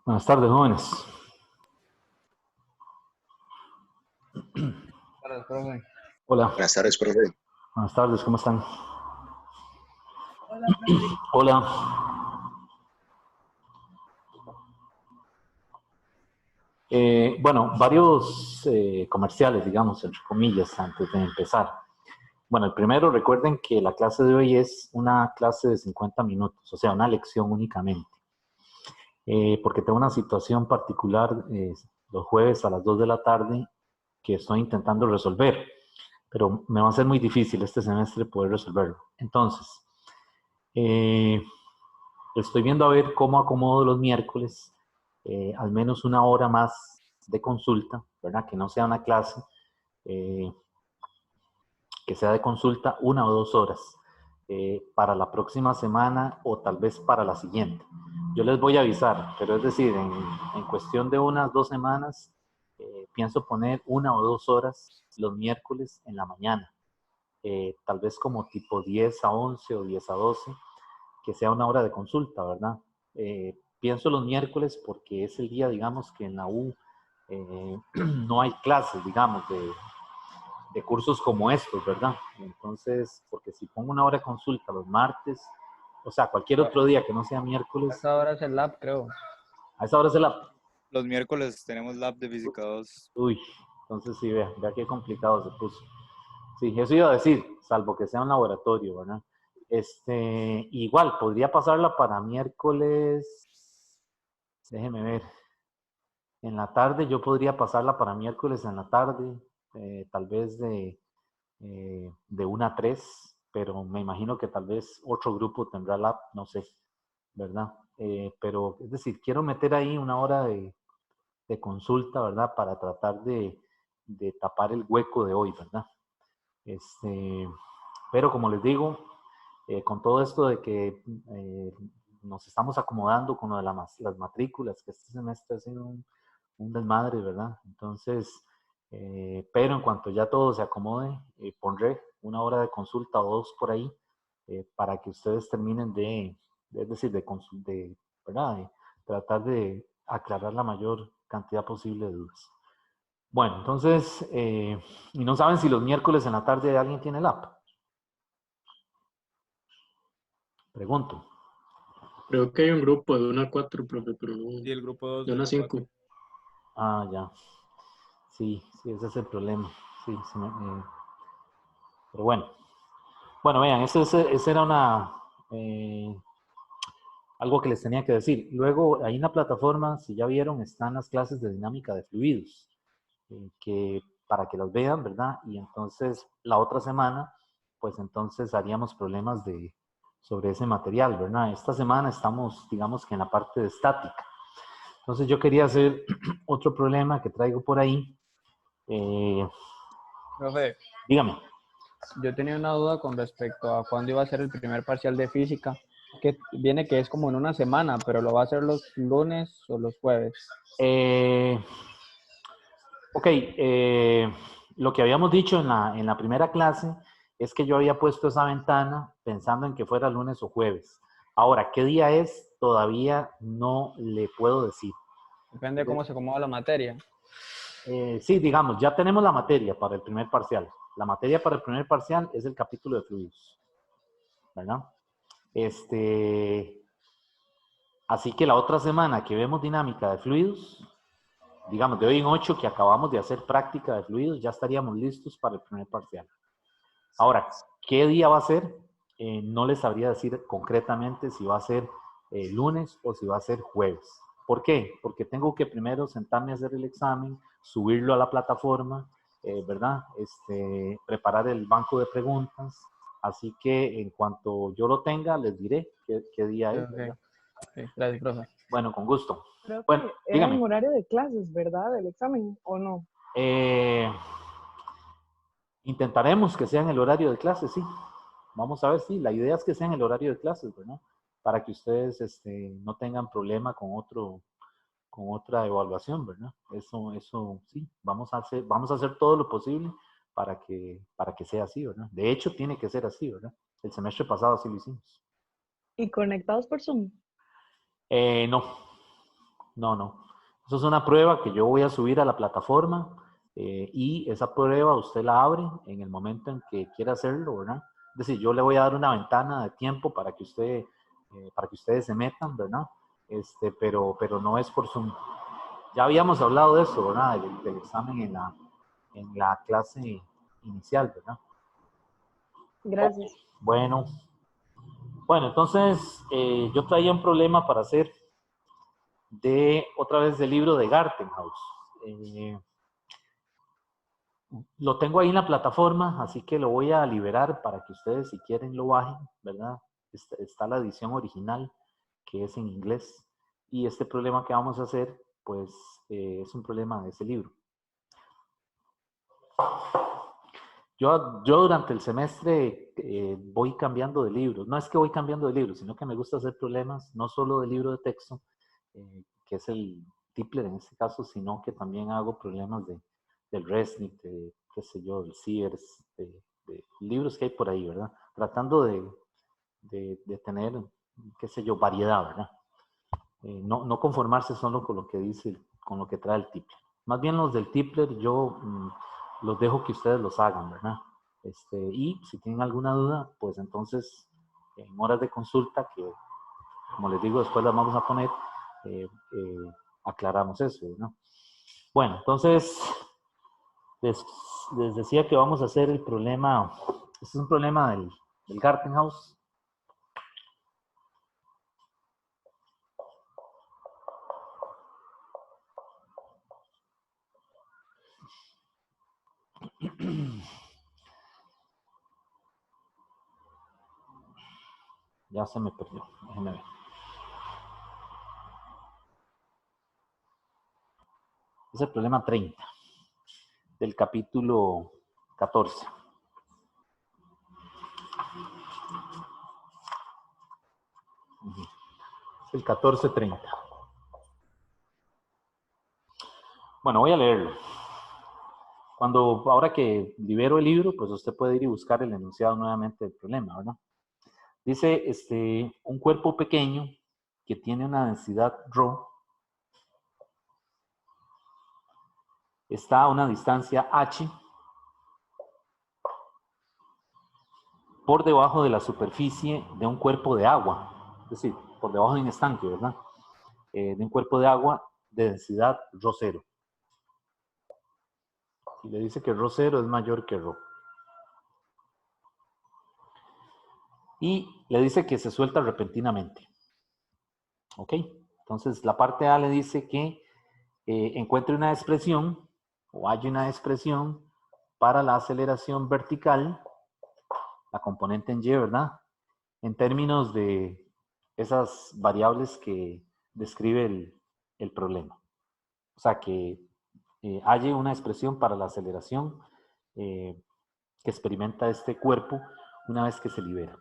Buenas tardes, jóvenes. Hola, profe. Hola. Buenas tardes, profe. Buenas tardes, ¿cómo están? Hola, profe. Hola. Bueno, varios comerciales, digamos, entre comillas, antes de empezar. Bueno, el primero, recuerden que la clase de hoy es una clase de 50 minutos, o sea, una lección únicamente. Porque tengo una situación particular los jueves a las 2 de la tarde que estoy intentando resolver, pero me va a ser muy difícil este semestre poder resolverlo. Entonces, estoy viendo a ver cómo acomodo los miércoles, al menos una hora más de consulta, ¿verdad? Que no sea una clase, eh, que sea de consulta 1 o 2 horas para la próxima semana o tal vez para la siguiente. Yo les voy a avisar, pero es decir, en cuestión de unas 2 semanas, pienso poner 1 o 2 horas los miércoles en la mañana, tal vez como tipo 10 a 11 o 10 a 12, que sea una hora de consulta, ¿verdad? Pienso los miércoles porque es el día, digamos, que en la U no hay clases, digamos, de cursos como estos, ¿verdad? Entonces, porque si pongo una hora de consulta los martes, o sea, cualquier otro día que no sea miércoles, Esta hora es el lab, creo. a esa hora se la... Los miércoles tenemos lab de física 2. Uy, entonces sí, vea qué complicado se puso. Sí, eso iba a decir, salvo que sea un laboratorio, ¿verdad? Igual, podría pasarla para miércoles, déjeme ver, en la tarde, yo podría pasarla para miércoles en la tarde, tal vez de 1 a 3, pero me imagino que tal vez otro grupo tendrá lab, no sé, ¿verdad? Pero es decir, quiero meter ahí una hora de consulta, ¿verdad? Para tratar de tapar el hueco de hoy, ¿verdad? Pero como les digo, con todo esto de que nos estamos acomodando con lo de las matrículas, que este semestre ha sido un desmadre, ¿verdad? Entonces, pero en cuanto ya todo se acomode, pondré una hora de consulta o dos por ahí para que ustedes terminen es decir, ¿verdad? De tratar de aclarar la mayor cantidad posible de dudas. Bueno, entonces, y no saben si los miércoles en la tarde alguien tiene el app. Pregunto. Creo que hay un grupo de 1 a 4, profe, pero no, Y el grupo 2 de 1 a 5. Ah, ya. Sí, ese es el problema. Sí, pero bueno. Bueno, vean, ese era algo que les tenía que decir. Luego, ahí en la plataforma, si ya vieron, están las clases de dinámica de fluidos, para que las vean, ¿verdad? Y entonces, la otra semana, pues entonces haríamos problemas sobre ese material, ¿verdad? Esta semana estamos, digamos que en la parte de estática. Entonces, yo quería hacer otro problema que traigo por ahí. Profe, Dígame. yo tenía una duda con respecto a cuándo iba a ser el primer parcial de física, que viene que es como en una semana, pero lo va a hacer los lunes o los jueves. Ok, lo que habíamos dicho en la primera clase es que yo había puesto esa ventana pensando en que fuera lunes o jueves. Ahora, ¿qué día es? Todavía no le puedo decir. Depende de cómo se acomoda la materia. Sí, digamos, ya tenemos la materia para el primer parcial. La materia para el primer parcial es el capítulo de fluidos, ¿verdad? Así que la otra semana que vemos dinámica de fluidos, digamos, de hoy en 8 que acabamos de hacer práctica de fluidos, ya estaríamos listos para el primer parcial. Ahora, ¿qué día va a ser? No les sabría decir concretamente si va a ser lunes o si va a ser jueves. ¿Por qué? Porque tengo que primero sentarme a hacer el examen, subirlo a la plataforma, ¿verdad? Preparar el banco de preguntas. Así que en cuanto yo lo tenga, les diré qué día es, ¿verdad? Okay. Gracias, profe. Bueno, con gusto. Creo que Bueno, era en dígame. horario de clases, ¿verdad? El examen, ¿o no? Intentaremos que sea en el horario de clases, sí. Vamos a ver, sí. La idea es que sea en el horario de clases, ¿verdad? Para que ustedes no tengan problema con otra evaluación, ¿verdad? Eso sí. Vamos a hacer todo lo posible para que sea así, ¿verdad? De hecho, tiene que ser así, ¿verdad? El semestre pasado así lo hicimos. ¿Y conectados por Zoom? No. No, no. Eso es una prueba que yo voy a subir a la plataforma y esa prueba usted la abre en el momento en que quiera hacerlo, ¿verdad? Es decir, yo le voy a dar una ventana de tiempo para que para que ustedes se metan, ¿verdad? Pero no es por Zoom. Ya habíamos hablado de eso, ¿verdad? Del examen en la clase inicial, ¿verdad? Gracias. Bueno, entonces yo traía un problema para hacer otra vez del libro de Gartenhaus. Lo tengo ahí en la plataforma, así que lo voy a liberar para que ustedes, si quieren, lo bajen, ¿verdad? Está la edición original, que es en inglés. Y este problema que vamos a hacer, pues, es un problema de ese libro. Yo durante el semestre voy cambiando de libros. No es que voy cambiando de libros, sino que me gusta hacer problemas, no solo de libro de texto, que es el Tipler en este caso, sino que también hago problemas del Resnick, de, qué sé yo, del Sears, de libros que hay por ahí, ¿verdad? Tratando de tener, qué sé yo, variedad, ¿verdad? No conformarse solo con lo que dice, con lo que trae el Tipler. Más bien los del Tipler yo los dejo que ustedes los hagan, ¿verdad? Y si tienen alguna duda, pues entonces en horas de consulta, que como les digo, después las vamos a poner, aclaramos eso, ¿no? Bueno, entonces les decía que vamos a hacer el problema, este es un problema del Gartenhaus. Ya se me perdió, déjenme ver. Es el problema 30 del capítulo 14. Es el 14:30. Bueno, voy a leerlo. Ahora que libero el libro, pues usted puede ir y buscar el enunciado nuevamente del problema, ¿verdad? Dice, un cuerpo pequeño que tiene una densidad ρ está a una distancia h por debajo de la superficie de un cuerpo de agua, es decir, por debajo de un estanque, ¿verdad? De un cuerpo de agua de densidad ρ0. Y le dice que ρ0 es mayor que ρ. Y le dice que se suelta repentinamente. ¿Ok? Entonces, la parte A le dice que encuentre una expresión o hay una expresión para la aceleración vertical, la componente en y, ¿verdad? En términos de esas variables que describe el problema. O sea, que haya una expresión para la aceleración que experimenta este cuerpo una vez que se libera.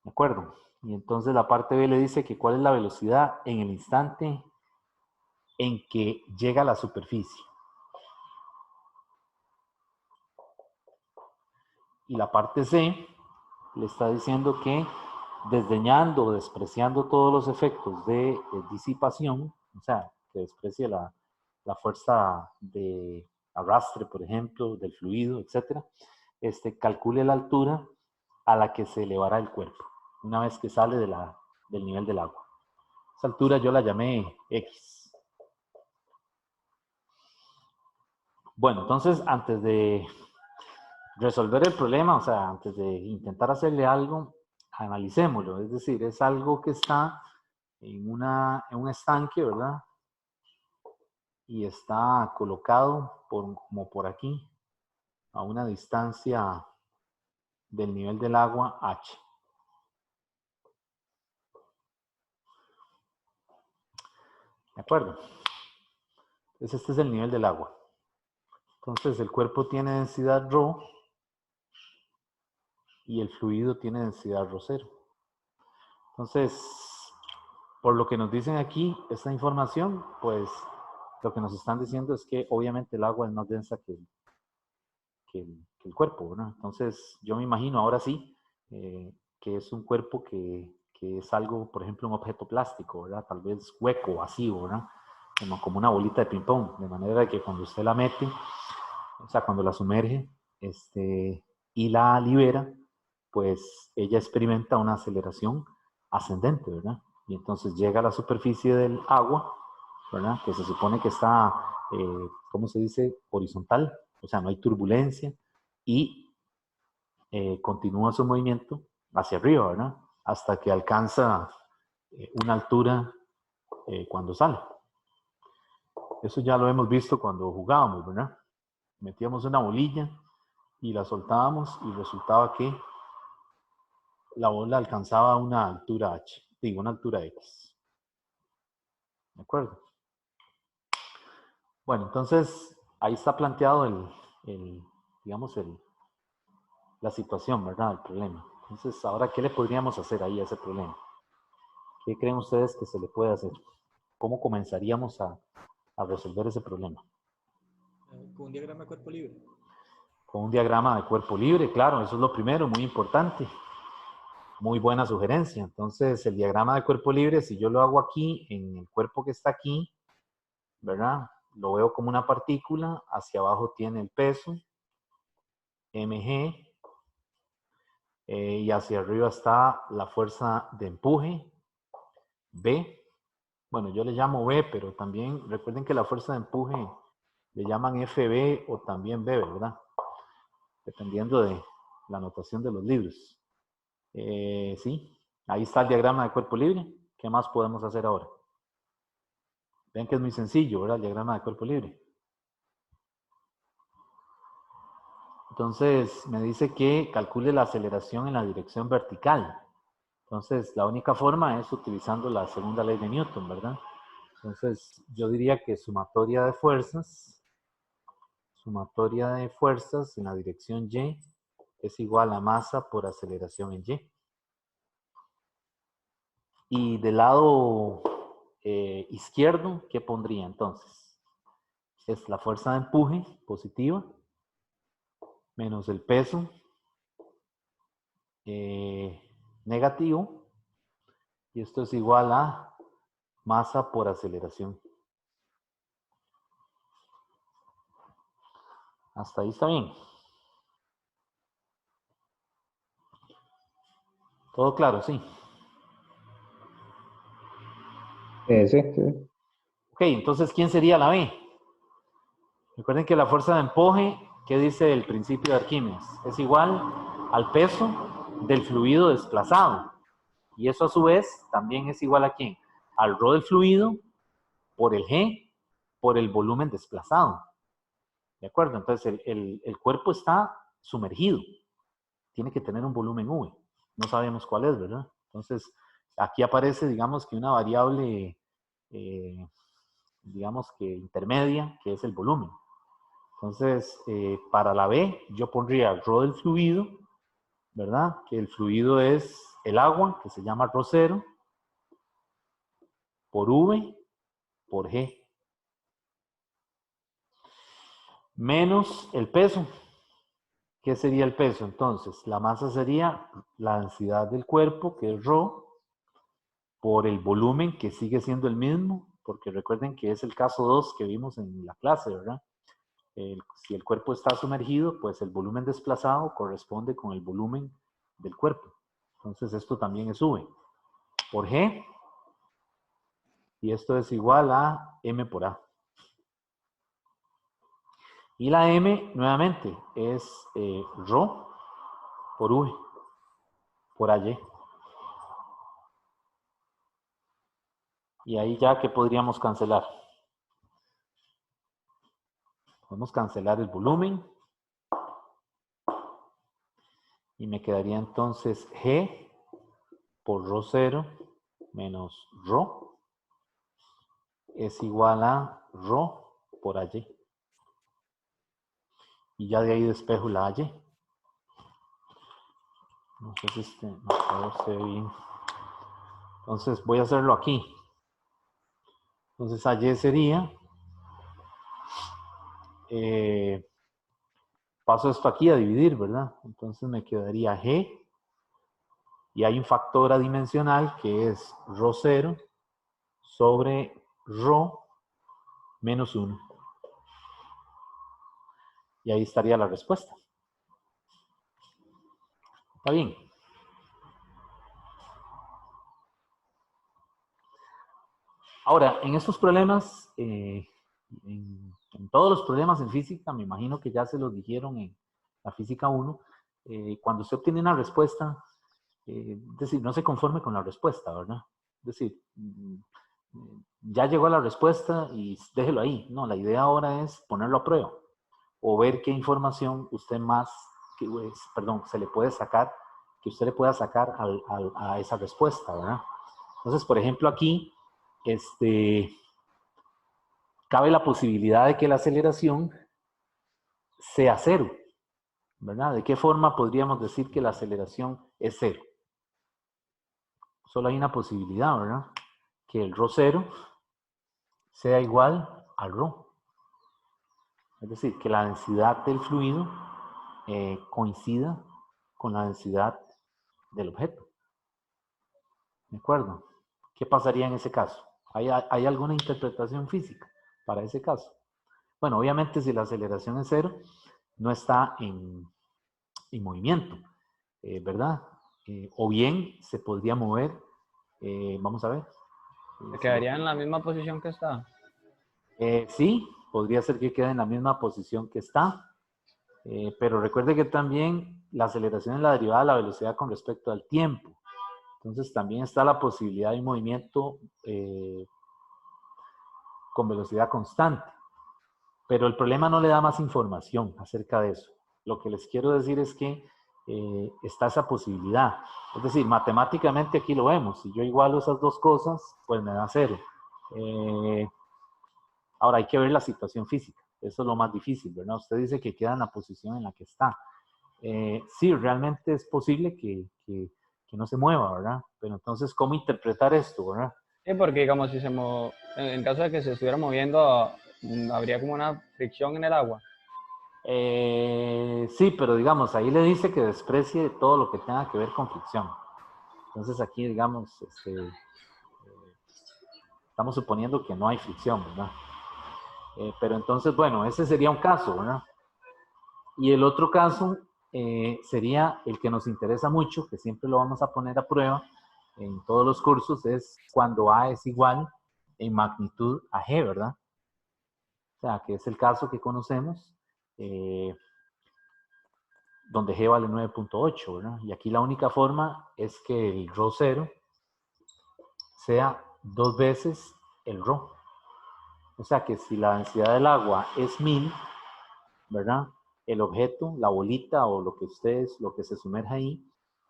¿De acuerdo? Y entonces la parte B le dice que cuál es la velocidad en el instante en que llega a la superficie. Y la parte C le está diciendo que desdeñando o despreciando todos los efectos de disipación, o sea, que desprecie la fuerza de arrastre, por ejemplo, del fluido, etcétera, calcule la altura a la que se elevará el cuerpo, una vez que sale del nivel del agua. Esa altura yo la llamé X. Bueno, entonces, antes de resolver el problema, o sea, antes de intentar hacerle algo, analicémoslo. Es decir, es algo que está en un estanque, ¿verdad? Y está colocado como por aquí, a una distancia del nivel del agua h. ¿De acuerdo? Entonces este es el nivel del agua. Entonces el cuerpo tiene densidad ρ y el fluido tiene densidad ρ0. Entonces, por lo que nos dicen aquí, esta información, pues lo que nos están diciendo es que obviamente el agua es más densa que el cuerpo, ¿verdad? Entonces yo me imagino ahora sí que es un cuerpo que que es algo, por ejemplo, un objeto plástico, ¿verdad? Tal vez hueco, vacío, ¿verdad? Como una bolita de ping-pong, de manera que cuando usted la mete, o sea, cuando la sumerge y la libera, pues ella experimenta una aceleración ascendente, ¿verdad? Y entonces llega a la superficie del agua, ¿verdad? Que se supone que está, ¿cómo se dice? Horizontal, o sea, no hay turbulencia y continúa su movimiento hacia arriba, ¿verdad? Hasta que alcanza una altura cuando sale. Eso ya lo hemos visto cuando jugábamos, ¿verdad? Metíamos una bolilla y la soltábamos y resultaba que la bola alcanzaba una altura H, digo, una altura X. ¿De acuerdo? Bueno, entonces ahí está planteado digamos, la situación, ¿verdad? El problema. Entonces, ahora, ¿qué le podríamos hacer ahí a ese problema? ¿Qué creen ustedes que se le puede hacer? ¿Cómo comenzaríamos a resolver ese problema? Con un diagrama de cuerpo libre. Con un diagrama de cuerpo libre, claro, eso es lo primero, muy importante. Muy buena sugerencia. Entonces, el diagrama de cuerpo libre, si yo lo hago aquí, en el cuerpo que está aquí, ¿verdad? Lo veo como una partícula, hacia abajo tiene el peso, mg, y hacia arriba está la fuerza de empuje, B. Bueno, yo le llamo B, pero también recuerden que la fuerza de empuje le llaman FB o también B, ¿verdad? Dependiendo de la notación de los libros. Sí, ahí está el diagrama de cuerpo libre. ¿Qué más podemos hacer ahora? Ven que es muy sencillo, ¿verdad? El diagrama de cuerpo libre. Entonces, me dice que calcule la aceleración en la dirección vertical. Entonces, la única forma es utilizando la segunda ley de Newton, ¿verdad? Entonces, yo diría que sumatoria de fuerzas en la dirección Y es igual a masa por aceleración en Y. Y del lado izquierdo, ¿qué pondría entonces? Es la fuerza de empuje positiva menos el peso negativo, y esto es igual a masa por aceleración. Hasta ahí está bien. ¿Todo claro? Sí. Sí. Ok, entonces, ¿quién sería la B? Recuerden que la fuerza de empuje, ¿qué dice el principio de Arquímedes? Es igual al peso del fluido desplazado. Y eso a su vez también es igual a ¿quién? Al ρ del fluido por el G por el volumen desplazado. ¿De acuerdo? Entonces el cuerpo está sumergido. Tiene que tener un volumen V. No sabemos cuál es, ¿verdad? Entonces aquí aparece, digamos que una variable, digamos que intermedia, que es el volumen. Entonces, para la B, yo pondría ρ del fluido, ¿verdad? Que el fluido es el agua, que se llama ρ0, por V, por G. Menos el peso. ¿Qué sería el peso? Entonces, la masa sería la densidad del cuerpo, que es ρ, por el volumen, que sigue siendo el mismo, porque recuerden que es el caso 2 que vimos en la clase, ¿verdad? Si el cuerpo está sumergido, pues el volumen desplazado corresponde con el volumen del cuerpo. Entonces, esto también es V por G, y esto es igual a M por A. Y la M, nuevamente, es ρ por V, por AY. Y ahí ya, ¿qué podríamos cancelar? Podemos cancelar el volumen. Y me quedaría entonces G por ρ0 menos ρ es igual a ρ por AY. Y ya de ahí despejo la AY. No sé si se ve bien. Entonces voy a hacerlo aquí. Entonces AY sería, paso esto aquí a dividir, ¿verdad? Entonces me quedaría G Y hay un factor adimensional que es ρ0 sobre ρ menos 1. Y ahí estaría la respuesta. ¿Está bien? Ahora, en estos problemas, en todos los problemas en física, me imagino que ya se los dijeron en la física 1, cuando usted obtiene una respuesta, es decir, no se conforme con la respuesta, ¿verdad? Es decir, ya llegó a la respuesta y déjelo ahí. No, la idea ahora es ponerlo a prueba o ver qué información usted más, se le puede sacar, que usted le pueda sacar a esa respuesta, ¿verdad? Entonces, por ejemplo, aquí, cabe la posibilidad de que la aceleración sea 0, ¿verdad? ¿De qué forma podríamos decir que la aceleración es 0? Solo hay una posibilidad, ¿verdad? Que el ρ0 sea igual al ρ. Es decir, que la densidad del fluido coincida con la densidad del objeto. ¿De acuerdo? ¿Qué pasaría en ese caso? ¿Hay alguna interpretación física para ese caso? Bueno, obviamente si la aceleración es 0, no está en movimiento, ¿verdad? O bien se podría mover, vamos a ver. ¿Se quedaría en la misma posición que está? Sí, podría ser que quede en la misma posición que está, pero recuerde que también la aceleración es la derivada de la velocidad con respecto al tiempo. Entonces también está la posibilidad de un movimiento con velocidad constante. Pero el problema no le da más información acerca de eso. Lo que les quiero decir es que está esa posibilidad. Es decir, matemáticamente aquí lo vemos. Si yo igualo esas dos cosas, pues me da 0. Ahora hay que ver la situación física. Eso es lo más difícil, ¿verdad? Usted dice que queda en la posición en la que está. Sí, realmente es posible que no se mueva, ¿verdad? Pero entonces, ¿cómo interpretar esto, verdad? Sí, porque digamos, si en caso de que se estuviera moviendo, habría como una fricción en el agua. Sí, pero digamos, ahí le dice que desprecie todo lo que tenga que ver con fricción. Entonces aquí, digamos, estamos suponiendo que no hay fricción, ¿verdad? Pero entonces, bueno, ese sería un caso, ¿verdad? Y el otro caso sería el que nos interesa mucho, que siempre lo vamos a poner a prueba en todos los cursos, es cuando A es igual en magnitud a G, ¿verdad? O sea, que es el caso que conocemos, donde G vale 9.8, ¿verdad? Y aquí la única forma es que el ρ0 sea 2 veces el ρ. O sea que si la densidad del agua es 1000, ¿verdad? El objeto, la bolita o lo que se sumerja ahí,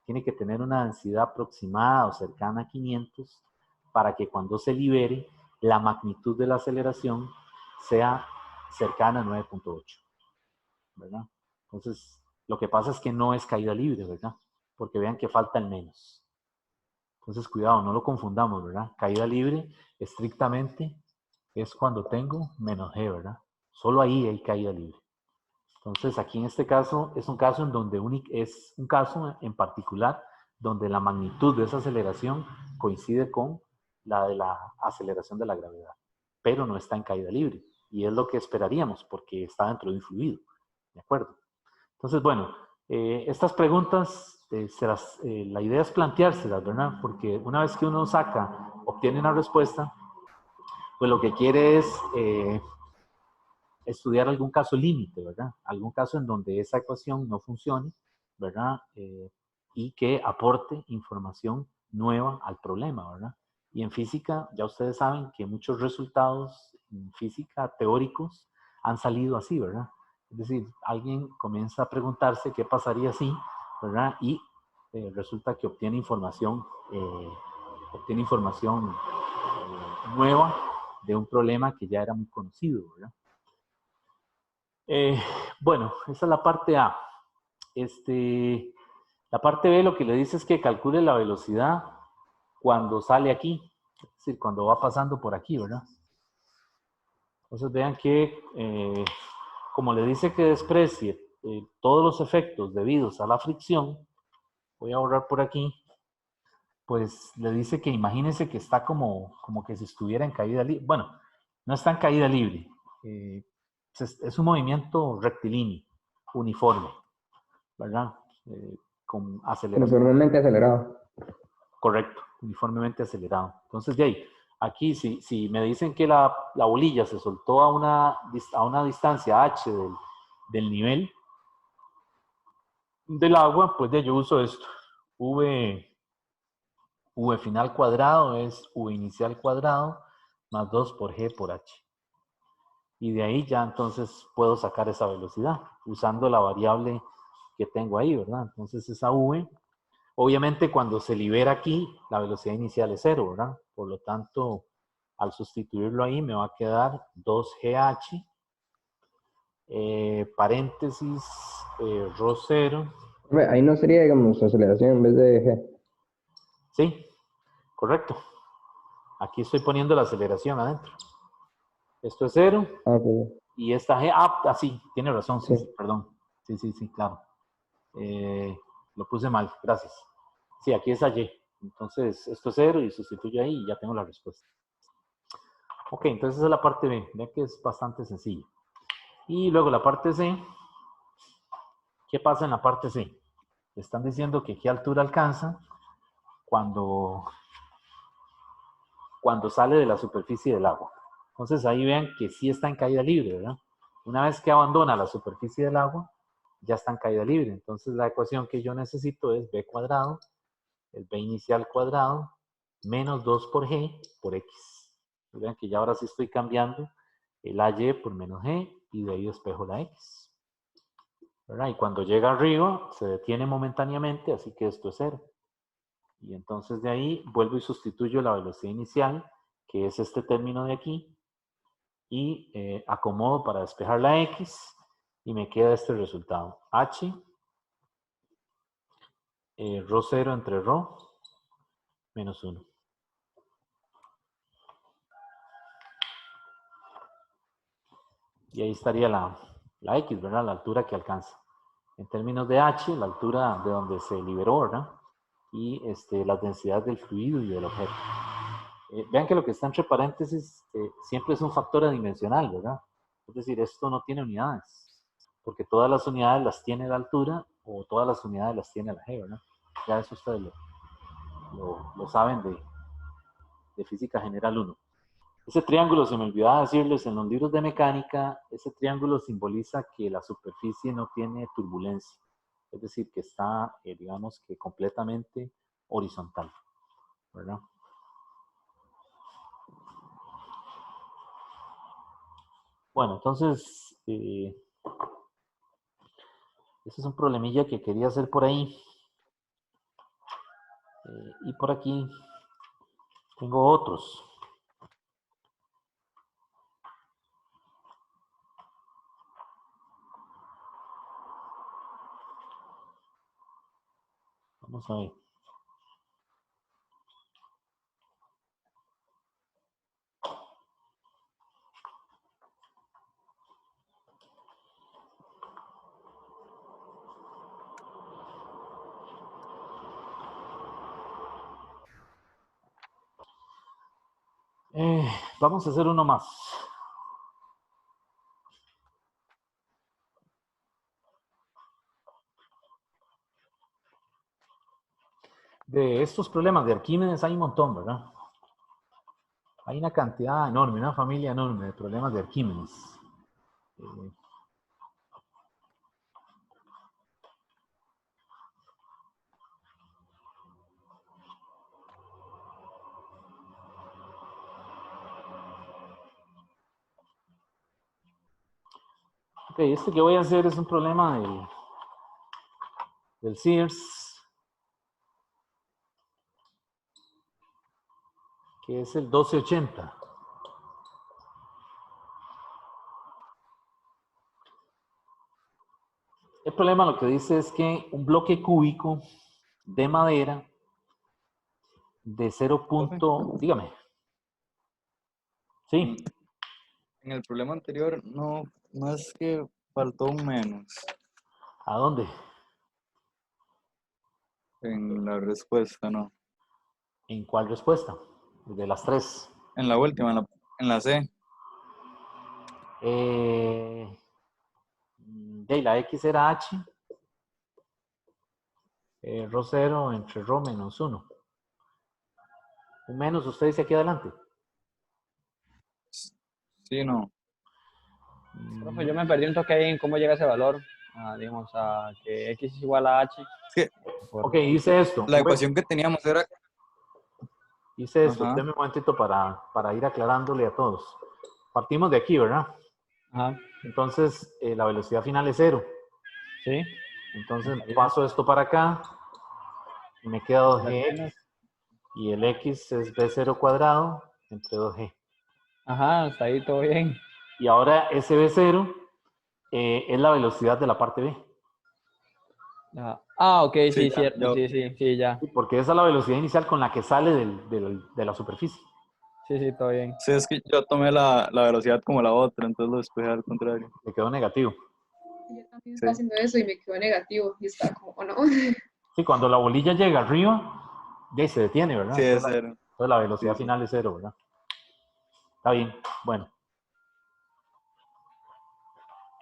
tiene que tener una densidad aproximada o cercana a 500 para que cuando se libere, la magnitud de la aceleración sea cercana a 9.8, ¿verdad? Entonces, lo que pasa es que no es caída libre, ¿verdad? Porque vean que falta el menos. Entonces, cuidado, no lo confundamos, ¿verdad? Caída libre, estrictamente, es cuando tengo menos G, ¿verdad? Solo ahí hay caída libre. Entonces, aquí en este caso, es un caso en donde es un caso en particular donde la magnitud de esa aceleración coincide con la de la aceleración de la gravedad, pero no está en caída libre. Y es lo que esperaríamos, porque está dentro de un fluido. ¿De acuerdo? Entonces, bueno, estas preguntas, la idea es planteárselas, ¿verdad? Porque una vez que uno obtiene una respuesta, pues lo que quiere es estudiar algún caso límite, ¿verdad? Algún caso en donde esa ecuación no funcione, ¿verdad? Y que aporte información nueva al problema, ¿verdad? Y en física, ya ustedes saben que muchos resultados en física teóricos han salido así, ¿verdad? Es decir, alguien comienza a preguntarse qué pasaría si, ¿verdad? Y resulta que obtiene información nueva de un problema que ya era muy conocido, ¿verdad? Bueno, esa es la parte A. La parte B lo que le dice es que calcule la velocidad cuando sale aquí, es decir, cuando va pasando por aquí, ¿verdad? Entonces vean que, como le dice que desprecie todos los efectos debidos a la fricción, voy a borrar por aquí, pues le dice que imagínese que está como que si estuviera en caída libre. Bueno, no está en caída libre. Es un movimiento rectilíneo, uniforme, ¿verdad? Con aceleración. Uniformemente acelerado. Correcto, uniformemente acelerado. Entonces, de ahí, aquí si me dicen que la bolilla se soltó a una distancia h del nivel del agua, pues yo uso esto. V final cuadrado es V inicial cuadrado más 2 por G por H. Y de ahí ya entonces puedo sacar esa velocidad usando la variable que tengo ahí, ¿verdad? Entonces esa V, obviamente cuando se libera aquí, la velocidad inicial es 0, ¿verdad? Por lo tanto, al sustituirlo ahí me va a quedar 2GH, paréntesis, ρ 0. Ahí no sería, digamos, aceleración en vez de G. Sí, correcto. Aquí estoy poniendo la aceleración adentro. Esto es 0. Ah, ok. Y esta G, sí, tiene razón, sí, perdón. Sí, claro. Lo puse mal, gracias. Sí, aquí es la Y. Entonces, esto es 0 y sustituyo ahí y ya tengo la respuesta. Ok, entonces esa es la parte B. Vean que es bastante sencillo. Y luego la parte C. ¿Qué pasa en la parte C? Están diciendo que qué altura alcanza cuando sale de la superficie del agua. Entonces ahí vean que sí está en caída libre, ¿verdad? Una vez que abandona la superficie del agua, ya está en caída libre. Entonces la ecuación que yo necesito es b cuadrado, el b inicial cuadrado, menos 2 por g por x. Vean que ya ahora sí estoy cambiando el AY por menos g y de ahí despejo la x. ¿Verdad? Y cuando llega arriba se detiene momentáneamente, así que esto es 0. Y entonces de ahí vuelvo y sustituyo la velocidad inicial, que es este término de aquí, y acomodo para despejar la x y me queda este resultado. H, ρ 0 entre ρ, menos 1. Y ahí estaría la x, ¿verdad? La altura que alcanza. En términos de h, la altura de donde se liberó, ¿verdad? Y la densidad del fluido y del objeto. Vean que lo que está entre paréntesis siempre es un factor adimensional, ¿verdad? Es decir, esto no tiene unidades, porque todas las unidades las tiene la altura o todas las unidades las tiene la g, ¿verdad? Ya eso ustedes lo saben de Física General 1. Ese triángulo, se me olvidaba decirles, en los libros de mecánica, ese triángulo simboliza que la superficie no tiene turbulencia, es decir, que está, digamos que completamente horizontal, ¿verdad? Bueno, entonces, ese es un problemilla que quería hacer por ahí. Y por aquí tengo otros. Vamos a ver. Vamos a hacer uno más. De estos problemas de Arquímedes hay un montón, ¿verdad? Hay una cantidad enorme, una familia enorme de problemas de Arquímedes. Ok, este que voy a hacer es un problema del Sears, que es el 1280. El problema lo que dice es que un bloque cúbico de madera de 0. Profe, Dígame. en, Sí. en el problema anterior no es que faltó un menos ¿A dónde? en la respuesta, ¿no? ¿En cuál respuesta? De las tres. En la última, en la C. La X era H. Rho 0 entre Rho menos 1. Un menos, usted dice aquí adelante. Sí, no. Profe, yo me perdí un toque ahí en cómo llega ese valor. Digamos, a que X es igual a H. Es que Ok, hice esto. la ecuación que teníamos era... Hice esto. Ajá. Deme un momentito para ir aclarándole a todos. Partimos de aquí, ¿verdad? Ajá, Entonces, la velocidad final es 0. sí. Entonces, Está bien. paso esto para acá. Y me queda 2gx. Menos. Y el x es b0 cuadrado entre 2g. Ajá, hasta ahí todo bien. Y ahora ese b0 es la velocidad de la parte b. Ajá. Ok, sí, ya, cierto. yo- Sí, ya. Porque esa es la velocidad inicial con la que sale de la superficie. Sí, todo bien. Sí, es que yo tomé la velocidad como la otra, entonces lo despejé al contrario. Le quedó negativo. Yo también Sí. estaba haciendo eso y me quedó negativo. Y estaba como, oh no. Sí, cuando la bolilla llega arriba, ya se detiene, ¿verdad? Sí, es 0. Entonces la velocidad Sí, sí. final es 0, ¿verdad? Está bien. Bueno.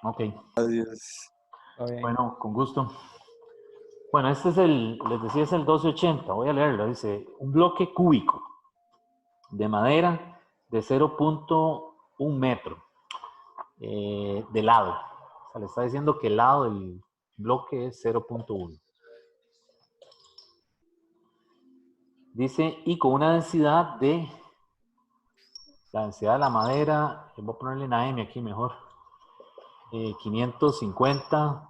Ok. Así es. Todo bien. Bueno, con gusto. Bueno, este es les decía, es el 1280. Voy a leerlo. Dice, un bloque cúbico de madera de 0.1 metro de lado. O sea, le está diciendo que el lado del bloque es 0.1. Dice, y con una densidad la densidad de la madera, voy a ponerle en AM aquí mejor, 550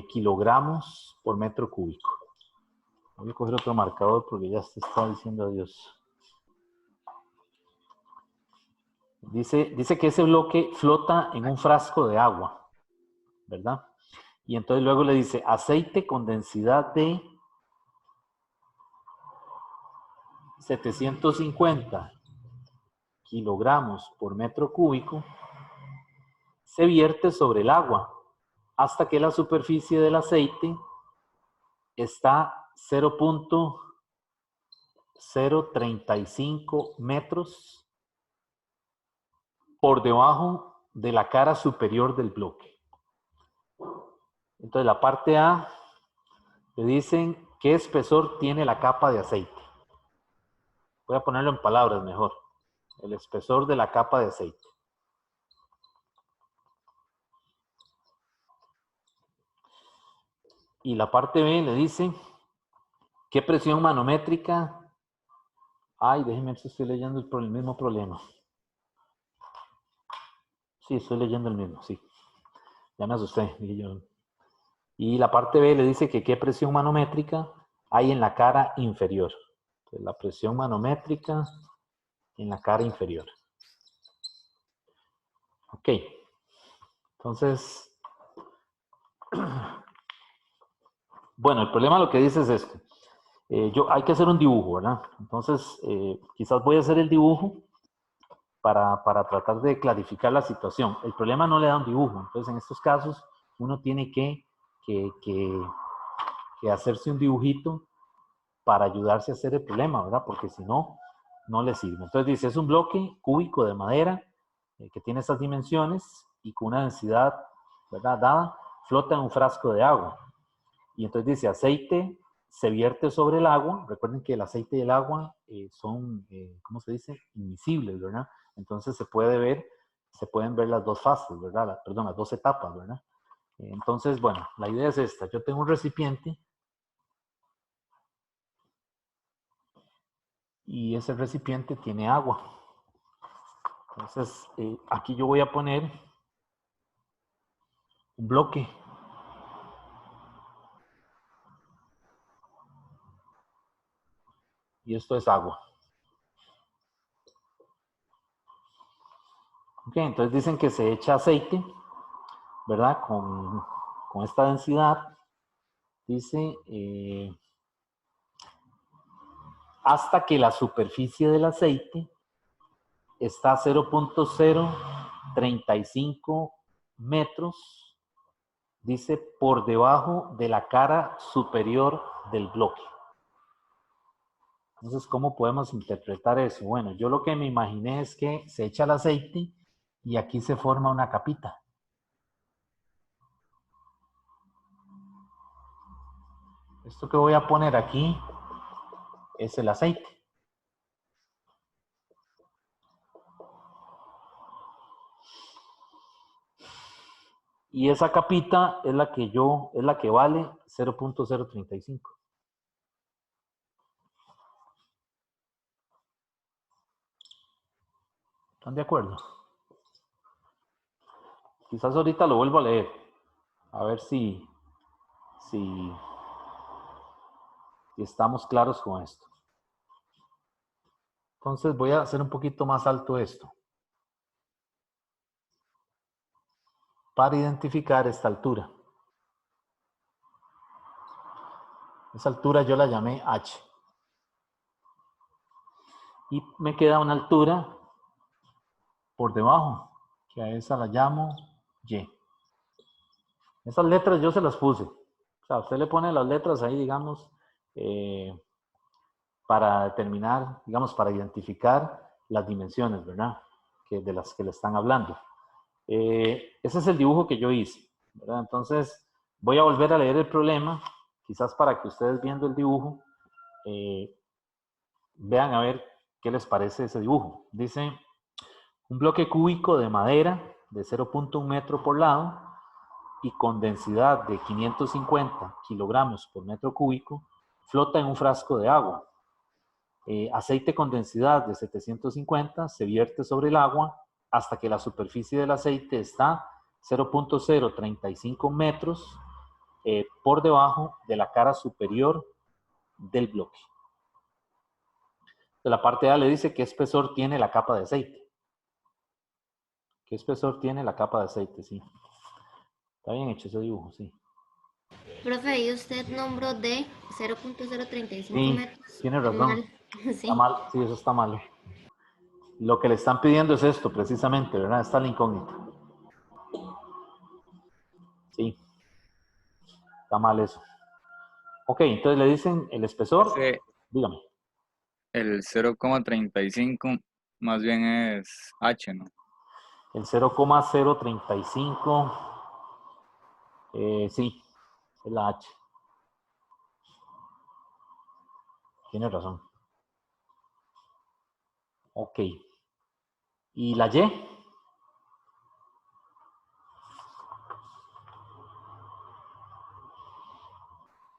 kilogramos por metro cúbico. Voy a coger otro marcador porque ya se está diciendo adiós. Dice que ese bloque flota en un frasco de agua, ¿verdad? Y entonces luego le dice aceite con densidad de 750 kilogramos por metro cúbico se vierte sobre el agua hasta que la superficie del aceite está 0.035 metros por debajo de la cara superior del bloque. Entonces la parte A le dicen qué espesor tiene la capa de aceite. Voy a ponerlo en palabras mejor. El espesor de la capa de aceite. Y la parte B le dice qué presión manométrica. Ay, déjenme ver si estoy leyendo el mismo problema. Sí, estoy leyendo el mismo, sí. Ya me asusté. Y la parte B le dice que qué presión manométrica hay en la cara inferior. Entonces, la presión manométrica en la cara inferior. Ok. Entonces, bueno, el problema lo que dice es esto. Hay que hacer un dibujo, ¿verdad? Entonces, quizás voy a hacer el dibujo para tratar de clarificar la situación. El problema no le da un dibujo. Entonces, en estos casos, uno tiene que hacerse un dibujito para ayudarse a hacer el problema, ¿verdad? Porque si no, no le sirve. Entonces dice, es un bloque cúbico de madera que tiene estas dimensiones y con una densidad, ¿verdad? Dada, flota en un frasco de agua. Y entonces dice, aceite se vierte sobre el agua. Recuerden que el aceite y el agua son, ¿cómo se dice? Invisibles, ¿verdad? Entonces se pueden ver las dos fases, ¿verdad? Perdón, las dos etapas, ¿verdad? Entonces, bueno, la idea es esta. Yo tengo un recipiente y ese recipiente tiene agua. Entonces, aquí yo voy a poner un bloque. Y esto es agua. Ok, entonces dicen que se echa aceite, ¿verdad? Con esta densidad. Dice, hasta que la superficie del aceite está a 0.035 metros, dice, por debajo de la cara superior del bloque. Entonces, ¿cómo podemos interpretar eso? Bueno, yo lo que me imaginé es que se echa el aceite y aquí se forma una capita. Esto que voy a poner aquí es el aceite. Y esa capita es la que vale 0.035. ¿Están de acuerdo? Quizás ahorita lo vuelvo a leer. A ver si estamos claros con esto. Entonces voy a hacer un poquito más alto esto. Para identificar esta altura. Esa altura yo la llamé H. Y me queda una altura por debajo, que a esa la llamo Y. Esas letras yo se las puse. O sea, usted le pone las letras ahí, digamos, para determinar, digamos, para identificar las dimensiones, ¿verdad? De las que le están hablando. Ese es el dibujo que yo hice, ¿verdad? Entonces, voy a volver a leer el problema, quizás para que ustedes viendo el dibujo, vean a ver qué les parece ese dibujo. Dice, un bloque cúbico de madera de 0.1 metro por lado y con densidad de 550 kilogramos por metro cúbico, flota en un frasco de agua. Aceite con densidad de 750 se vierte sobre el agua hasta que la superficie del aceite está 0.035 metros por debajo de la cara superior del bloque. De la parte A le dice qué espesor tiene la capa de aceite. ¿Qué espesor tiene la capa de aceite? Sí. Está bien hecho ese dibujo, sí. Profe, ahí usted nombró de 0.035 Sí, metros. tiene razón. Mal. Sí. Está mal, sí, eso está malo. Lo que le están pidiendo es esto, precisamente, ¿verdad? Está la incógnita. Sí. Está mal eso. Ok, entonces le dicen el espesor. Dígame. El 0,35 más bien es H, ¿no? El 0,035, sí, es la H. Tiene razón. Ok. ¿Y la Y?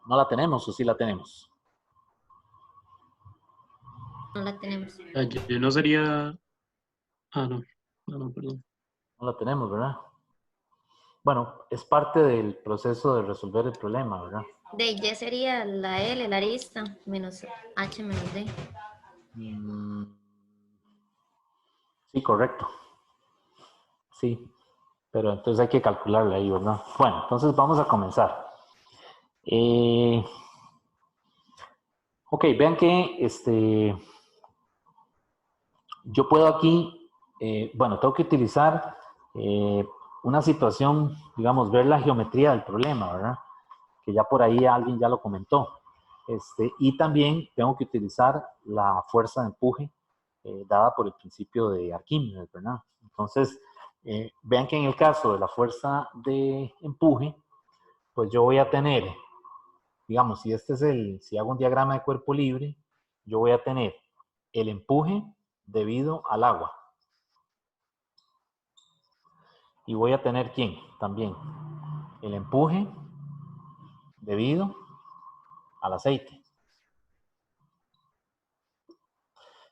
¿No la tenemos o sí la tenemos? No la tenemos. La Y no sería... Ah, no. No, perdón. No la tenemos, ¿verdad? Bueno, es parte del proceso de resolver el problema, ¿verdad? De Y sería la L, la arista, menos H menos D. Sí, correcto. Sí, pero entonces hay que calcularla ahí, ¿verdad? Bueno, entonces vamos a comenzar. Ok, vean que yo puedo aquí, bueno, tengo que utilizar una situación, digamos, ver la geometría del problema, ¿verdad? Que ya por ahí alguien ya lo comentó. Y también tengo que utilizar la fuerza de empuje dada por el principio de Arquímedes, ¿verdad? Entonces, vean que en el caso de la fuerza de empuje, pues yo voy a tener, digamos, si hago un diagrama de cuerpo libre, yo voy a tener el empuje debido al agua. Y voy a tener, ¿quién? También el empuje debido al aceite.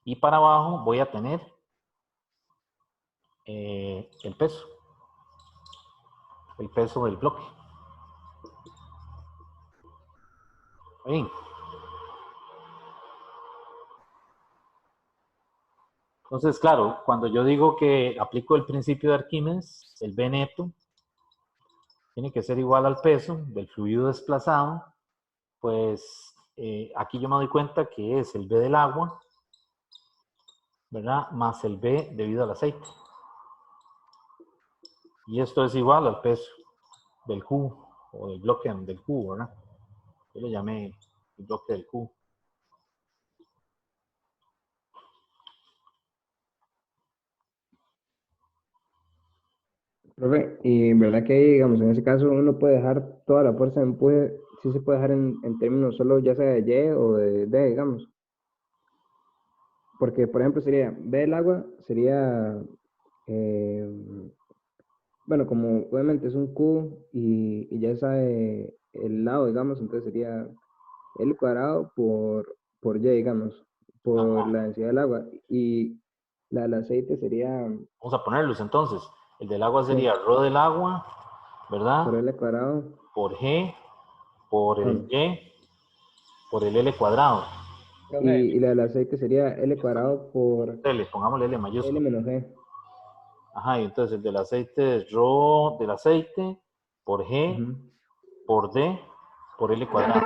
Y para abajo voy a tener el peso del bloque. Bien. Entonces, claro, cuando yo digo que aplico el principio de Arquímedes, el B neto tiene que ser igual al peso del fluido desplazado, pues aquí yo me doy cuenta que es el B del agua, ¿verdad? Más el B debido al aceite. Y esto es igual al peso del cubo, o del bloque del cubo, ¿verdad? Yo le llamé el bloque del cubo. Profe, y verdad que, digamos, en ese caso uno puede dejar toda la fuerza de empuje, sí se puede dejar en términos solo ya sea de Y o de D, digamos. Porque, por ejemplo, sería B del agua, sería, eh, bueno, como obviamente es un Q y ya sabe el lado, digamos, entonces sería L cuadrado por Y, digamos, por Ajá. la densidad del agua. Y la del aceite sería, Vamos a ponerlos entonces. El del agua sí, sería rho del agua, por ¿verdad? L cuadrado. Por G, por el Ajá. Y, por el L cuadrado. Profe, Y la del aceite sería L cuadrado por L, pongámosle L L mayúsculo. menos G. Ajá, y entonces el del aceite es rho del aceite por G, Ujú. por D, por L cuadrado.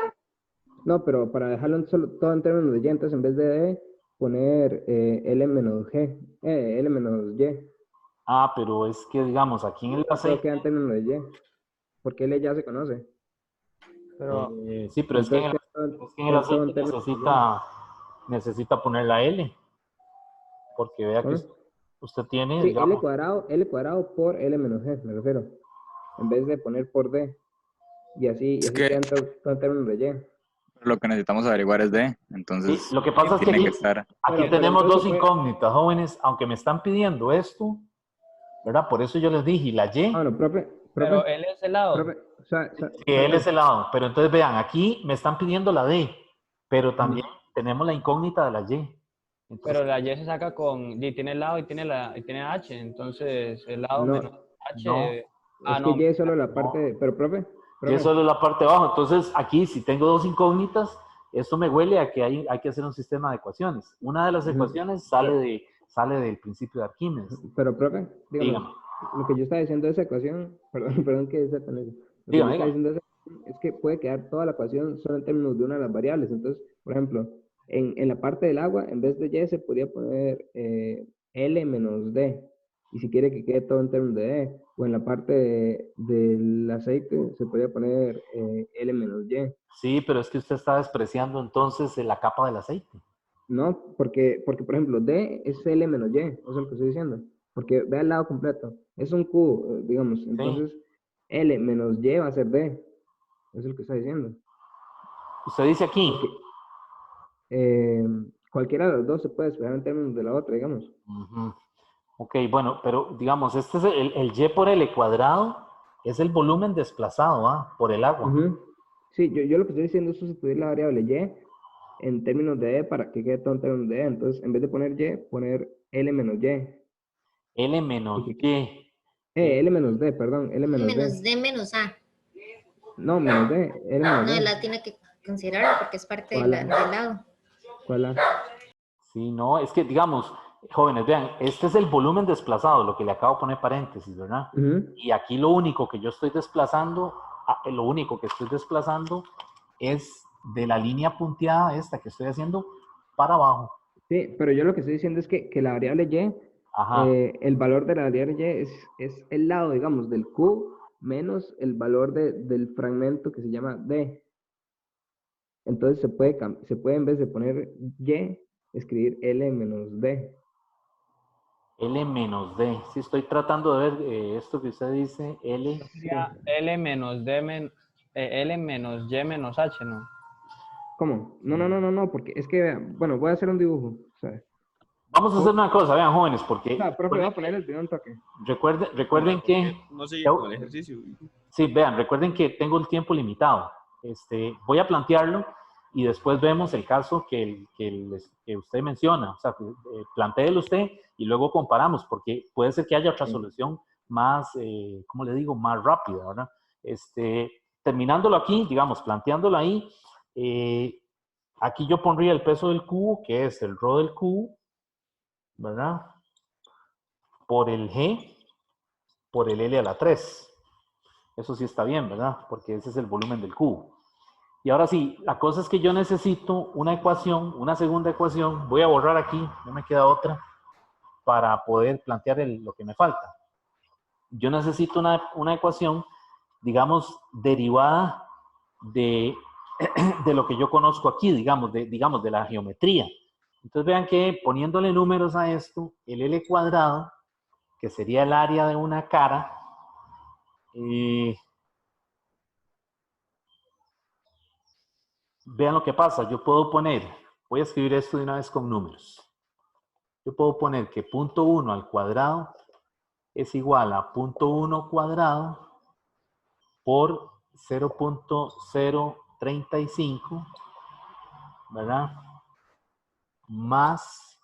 No, pero para dejarlo todo en términos de Y, entonces en vez de D, poner L menos G, L menos Y. Ah, pero es que digamos, aquí en el Y todo aceite, queda en términos de Y, porque L ya se conoce. pero, sí, pero es que Entonces es que en el todo aceite en términos de Y. necesita poner la L, porque vea que ¿Cómo? usted tiene, Sí, digamos, L cuadrado por L menos G, me refiero. En vez de poner por D. Y Es así que quedan todo en términos de Y. lo que necesitamos averiguar es D, sí, entonces lo que sí, pasa es que tiene que aquí, estar. aquí Pero tenemos entonces dos se puede. incógnitas, jóvenes, aunque me están pidiendo esto, ¿verdad? Por eso yo les dije, y la Ah, Y, bueno, profe, pero él es helado. profe, que él es el lado, pero entonces vean, aquí me están pidiendo la D, pero también Ujú. tenemos la incógnita de la Y. Entonces, Pero la Y se saca con, y tiene lado y tiene H, entonces el lado No, menos no, H, es que no, Y es solo la no. parte pero Y profe, eso es la parte de abajo. Entonces, aquí, si tengo dos incógnitas, esto me huele a que hay que hacer un sistema de ecuaciones. Una de las ujú, ecuaciones pero, sale del principio de Arquímedes. pero profe, digamos, Dígame, lo que yo estaba diciendo de esa ecuación, perdón, perdón que sea tan eso, lo que yo dígame, estaba dígame. diciendo de esa ecuación es que puede quedar toda la ecuación solo en términos de una de las variables. Entonces, por ejemplo, en la parte del agua, en vez de Y se podría poner L menos D. Y si quiere que quede todo en términos de D, o en la parte del aceite se podría poner L menos Y. Sí, pero es que usted está despreciando entonces la capa del aceite. No, porque por ejemplo, D es L menos Y, eso es lo que estoy diciendo. Porque ve al lado completo. Es un Q, digamos. ¿Sí? Entonces, L menos Y va a ser D. Eso es lo que está diciendo. Usted dice aquí. Porque eh, cualquiera de los dos se puede expresar en términos de la otra, digamos. Ujú. Ok, bueno, pero digamos, este es el Y por L cuadrado, es el volumen desplazado, ¿ah? Por el agua. Ujú. Sí, yo lo que estoy diciendo es sustituir la variable Y en términos de E para que quede todo en términos de E. Entonces, en vez de poner Y, poner L menos Y. L Y menos que- Y. Eh, L menos D, perdón, L menos D. Menos D menos A. No, menos D, L menos No, D. la tiene que considerarlo porque es parte ¿Cuál del A? lado. ¿Cuál A? Sí, no, es que digamos, jóvenes, vean, este es el volumen desplazado, lo que le acabo de poner paréntesis, ¿verdad? Ujú. Y aquí lo único que yo estoy desplazando, lo único que estoy desplazando es de la línea punteada esta que estoy haciendo para abajo. Sí, pero yo lo que estoy diciendo es que la variable Y, Ajá. el valor de la variable Y es el lado, digamos, del Q menos el valor del fragmento que se llama D. Entonces se puede en vez de poner Y, escribir L menos D. L menos D. Sí, estoy tratando de ver esto que usted dice, L. sería L menos D, L menos Y menos H, ¿no? ¿Cómo? No, porque es que, vean, bueno, voy a hacer un dibujo, ¿sabes? Vamos a hacer una cosa, vean, jóvenes, O porque sea, profe, voy a poner el video en toque. recuerden que No sigue con el ejercicio. sí, vean, recuerden que tengo el tiempo limitado. Voy a plantearlo y después vemos el caso que usted menciona. O sea, plantéelo usted y luego comparamos, porque puede ser que haya otra Sí. solución más, ¿cómo le digo?, más rápida, ¿verdad? Terminándolo aquí, digamos, planteándolo ahí, aquí yo pondría el peso del cubo, que es el rho del cubo, ¿verdad? Por el G, por el L a la 3. Eso sí está bien, ¿verdad? Porque ese es el volumen del cubo. Y ahora sí, la cosa es que yo necesito una ecuación, una segunda ecuación. Voy a borrar aquí, no me queda otra, para poder plantear lo que me falta. Yo necesito una ecuación, digamos, derivada de, de lo que yo conozco aquí, digamos de la geometría. Entonces vean que poniéndole números a esto, el L cuadrado, que sería el área de una cara, Vean lo que pasa. Yo puedo poner, voy a escribir esto de una vez con números. Yo puedo poner que punto 1 al cuadrado es igual a punto 1 cuadrado por 0.035, ¿verdad? Más,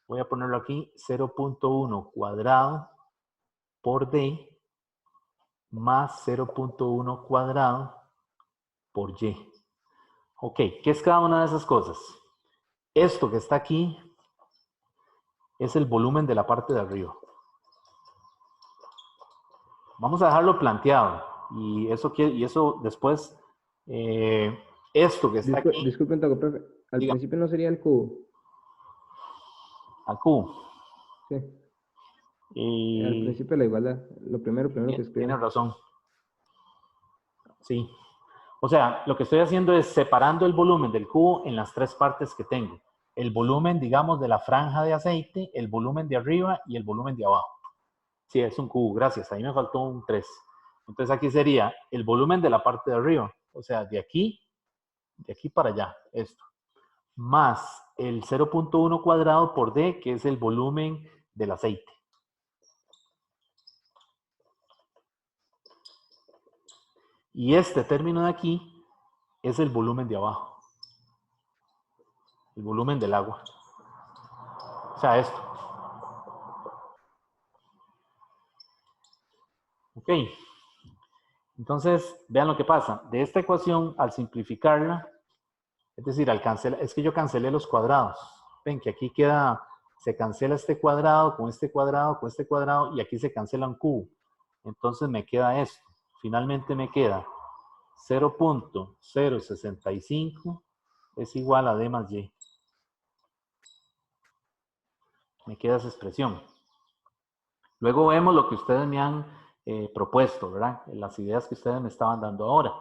voy a ponerlo aquí, 0.1 cuadrado por D más 0.1 cuadrado por Y. Ok, ¿qué es cada una de esas cosas? Esto que está aquí es el volumen de la parte de arriba. Vamos a dejarlo planteado. Y eso después, esto que está aquí. Disculpen, Toco, profe. Al Diga. principio no sería el cubo. Al cubo. Sí. Al principio de la igualdad. Lo primero que escribo. Tienes razón. Sí. O sea, lo que estoy haciendo es separando el volumen del cubo en las tres partes que tengo. El volumen, digamos, de la franja de aceite, el volumen de arriba y el volumen de abajo. Sí, es un cubo, gracias. Ahí me faltó un 3. Entonces aquí sería el volumen de la parte de arriba. O sea, de aquí para allá, esto. Más el 0.1 cuadrado por D, que es el volumen del aceite. Y este término de aquí es el volumen de abajo. El volumen del agua. O sea, esto. Ok. Entonces, vean lo que pasa. De esta ecuación, al simplificarla, es decir, es que yo cancelé los cuadrados. Ven que aquí queda, se cancela este cuadrado, con este cuadrado, con este cuadrado, y aquí se cancela un cubo. Entonces me queda esto. Finalmente me queda 0.065 es igual a D más Y. Me queda esa expresión. Luego vemos lo que ustedes me han propuesto, ¿verdad? Las ideas que ustedes me estaban dando ahora.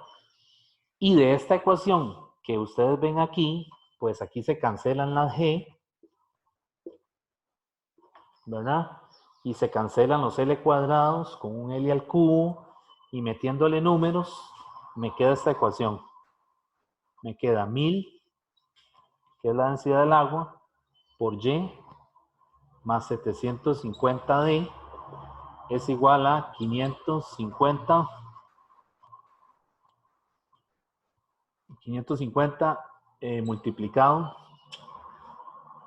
Y de esta ecuación que ustedes ven aquí, pues aquí se cancelan las G, ¿verdad? Y se cancelan los L cuadrados con un L al cubo, y metiéndole números, me queda esta ecuación. Me queda 1000, que es la densidad del agua, por Y, más 750D, es igual a 550 multiplicado,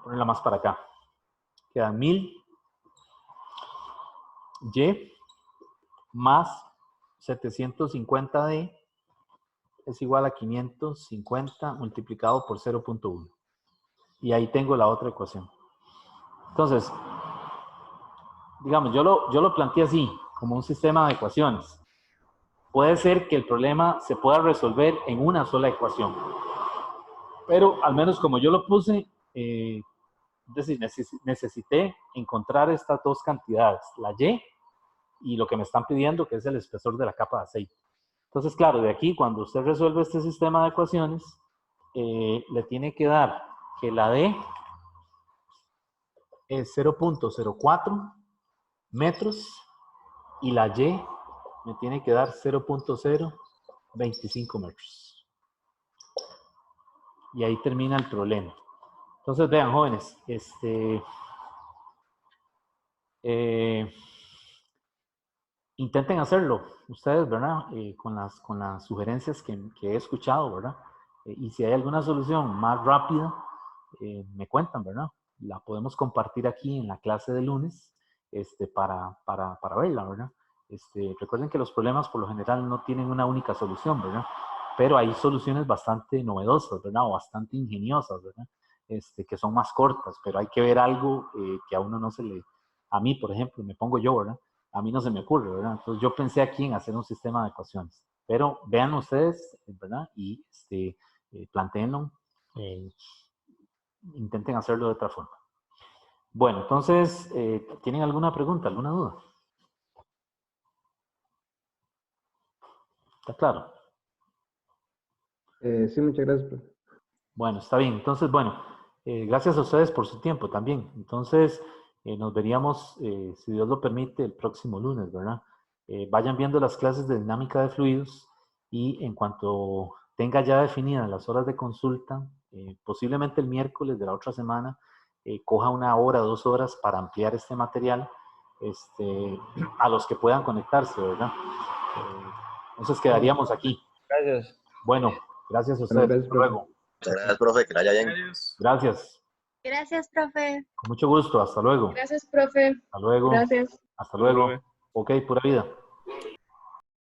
ponerla más para acá, queda 1000 Y más 750D es igual a 550 multiplicado por 0.1. Y ahí tengo la otra ecuación. Entonces, digamos, yo lo planteé así, como un sistema de ecuaciones. Puede ser que el problema se pueda resolver en una sola ecuación. Pero al menos como yo lo puse, es decir, necesité encontrar estas dos cantidades, la Y lo que me están pidiendo, que es el espesor de la capa de aceite. Entonces, claro, de aquí, cuando usted resuelve este sistema de ecuaciones, le tiene que dar que la D es 0.04 metros y la Y me tiene que dar 0.025 metros. Y ahí termina el problema. Entonces, vean, jóvenes, intenten hacerlo ustedes, ¿verdad? Con las sugerencias que he escuchado, ¿verdad? Y si hay alguna solución más rápida, me cuentan, ¿verdad? La podemos compartir aquí en la clase de lunes para verla, ¿verdad? Recuerden que los problemas por lo general no tienen una única solución, ¿verdad? Pero hay soluciones bastante novedosas, ¿verdad? O bastante ingeniosas, ¿verdad? Que son más cortas, pero hay que ver algo que a uno no se le... A mí, por ejemplo, me pongo yo, ¿verdad? A mí no se me ocurre, ¿verdad? Entonces yo pensé aquí en hacer un sistema de ecuaciones. Pero vean ustedes, ¿verdad? Y planteenlo, intenten hacerlo de otra forma. Bueno, entonces, ¿tienen alguna pregunta, alguna duda? ¿Está claro? Sí, muchas gracias, profe. Bueno, está bien. Entonces, bueno, gracias a ustedes por su tiempo también. Entonces, nos veríamos, si Dios lo permite, el próximo lunes, ¿verdad? vayan viendo las clases de dinámica de fluidos y en cuanto tenga ya definidas las horas de consulta, posiblemente el miércoles de la otra semana, coja 1 hora, 2 horas para ampliar este material a los que puedan conectarse, ¿verdad? Entonces quedaríamos aquí. Gracias. Bueno, gracias a Bueno, ustedes. gracias, Hasta profe. luego. Muchas gracias, profe, que la haya bien. Gracias. Gracias, profe. Con mucho gusto. Hasta luego. Gracias, profe. Hasta luego. Gracias. Hasta luego. Ok, pura vida.